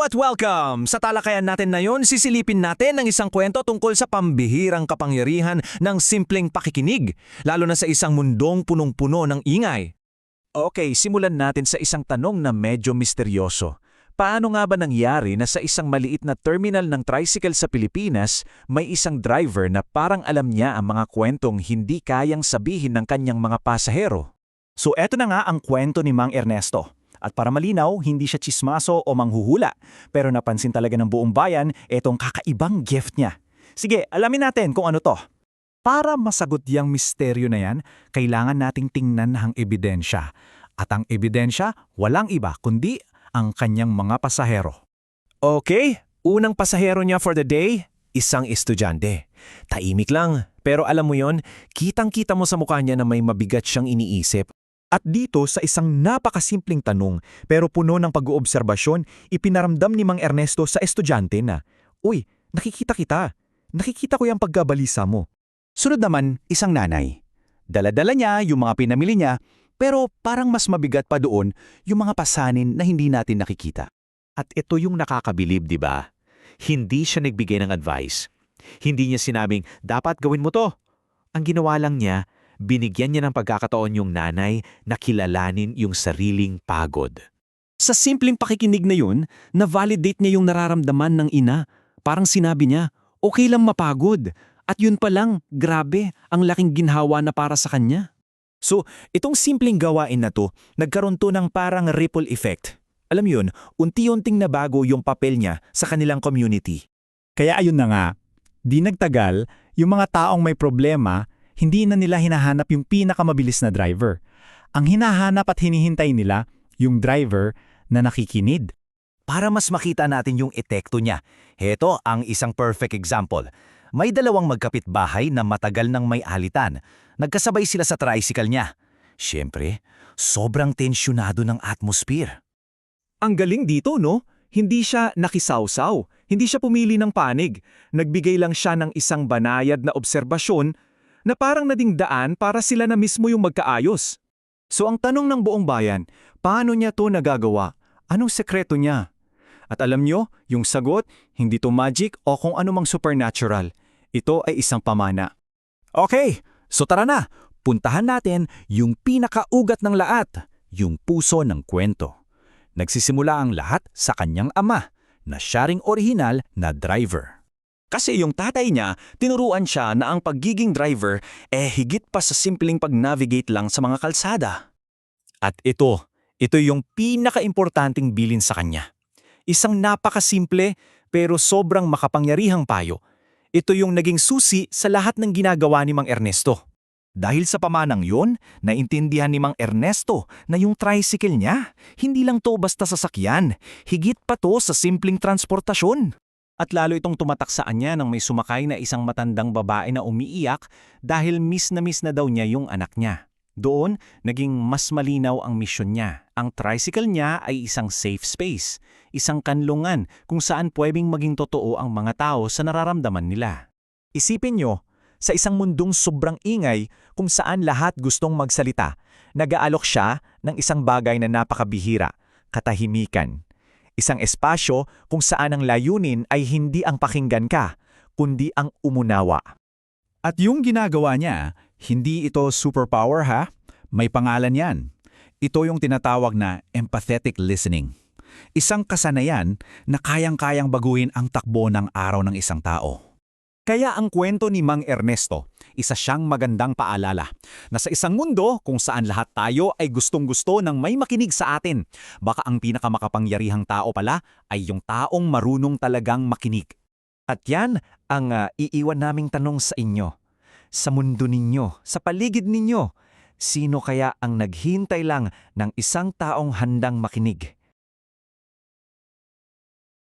Hello at welcome! Sa talakayan natin na yon, sisilipin natin ang isang kwento tungkol sa pambihirang kapangyarihan ng simpleng pakikinig, lalo na sa isang mundong punong-puno ng ingay. Okay, simulan natin sa isang tanong na medyo misteryoso. Paano nga ba nangyari na sa isang maliit na terminal ng tricycle sa Pilipinas, may isang driver na parang alam niya ang mga kwentong hindi kayang sabihin ng kanyang mga pasahero? So eto na nga ang kwento ni Mang Ernesto. At para malinaw, hindi siya tsismaso o manghuhula, pero napansin talaga ng buong bayan etong kakaibang gift niya. Sige, alamin natin kung ano to. Para masagot yang misteryo na yan, kailangan nating tingnan ang ebidensya. At ang ebidensya, walang iba kundi ang kanyang mga pasahero. Okay, unang pasahero niya for the day, isang estudyante. Tahimik lang, pero alam mo yon, kitang-kita mo sa mukha niya na may mabigat siyang iniisip. At dito sa isang napakasimpleng tanong pero puno ng pag-oobserbasyon, ipinaramdam ni Mang Ernesto sa estudyante na, "Uy, nakikita kita. Nakikita ko yung pagkabalisa mo." Sunod naman, isang nanay. Dala-dala niya yung mga pinamili niya, pero parang mas mabigat pa doon yung mga pasanin na hindi natin nakikita. At ito yung nakakabilib, di ba? Hindi siya nagbigay ng advice. Hindi niya sinabing, dapat gawin mo to. Ang ginawa lang niya, binigyan niya ng pagkakataon yung nanay na kilalanin yung sariling pagod. Sa simpleng pakikinig na yun, na-validate niya yung nararamdaman ng ina. Parang sinabi niya, okay lang mapagod. At yun pa lang, grabe, ang laking ginhawa na para sa kanya. So, itong simpleng gawain na to, nagkaroon to ng parang ripple effect. Alam yun, unti-unting nabago yung papel niya sa kanilang community. Kaya ayun na nga, di nagtagal, yung mga taong may problema, hindi na nila hinahanap yung pinakamabilis na driver. Ang hinahanap at hinihintay nila, yung driver na nakikinid. Para mas makita natin yung epekto niya, heto ang isang perfect example. May dalawang magkapitbahay na matagal nang may alitan. Nagkasabay sila sa tricycle niya. Siyempre, sobrang tensyonado ng atmosphere. Ang galing dito, no? Hindi siya nakisawsaw, hindi siya pumili ng panig. Nagbigay lang siya ng isang banayad na obserbasyon na parang nading daan para sila na mismo yung magkaayos. So ang tanong ng buong bayan, paano niya to nagagawa? Anong sekreto niya? At alam nyo, yung sagot, hindi to magic o kung anumang supernatural. Ito ay isang pamana. Okay, so tara na, puntahan natin yung pinakaugat ng lahat, yung puso ng kwento. Nagsisimula ang lahat sa kanyang ama, na siya ring orihinal na driver. Kasi yung tatay niya, tinuruan siya na ang pagiging driver higit pa sa simpleng pag-navigate lang sa mga kalsada. At ito yung pinaka-importanting bilin sa kanya. Isang napakasimple pero sobrang makapangyarihang payo. Ito yung naging susi sa lahat ng ginagawa ni Mang Ernesto. Dahil sa pamanang yun, naintindihan ni Mang Ernesto na yung tricycle niya, hindi lang to basta sasakyan, higit pa to sa simpleng transportasyon. At lalo itong tumatak sa kanya nang may sumakay na isang matandang babae na umiiyak dahil miss na daw niya yung anak niya. Doon, naging mas malinaw ang misyon niya. Ang tricycle niya ay isang safe space, isang kanlungan kung saan pwedeng maging totoo ang mga tao sa nararamdaman nila. Isipin nyo, sa isang mundong sobrang ingay kung saan lahat gustong magsalita, nag-aalok siya ng isang bagay na napakabihira, katahimikan. Isang espasyo kung saan ang layunin ay hindi ang pakinggan ka, kundi ang umunawa. At yung ginagawa niya, hindi ito superpower ha? May pangalan yan. Ito yung tinatawag na empathetic listening. Isang kasanayan na kayang-kayang baguhin ang takbo ng araw ng isang tao. Kaya ang kwento ni Mang Ernesto, isa siyang magandang paalala na sa isang mundo kung saan lahat tayo ay gustong-gusto ng may makinig sa atin, baka ang pinakamakapangyarihang tao pala ay yung taong marunong talagang makinig. At yan ang iiwan naming tanong sa inyo. Sa mundo ninyo, sa paligid ninyo, sino kaya ang naghintay lang ng isang taong handang makinig?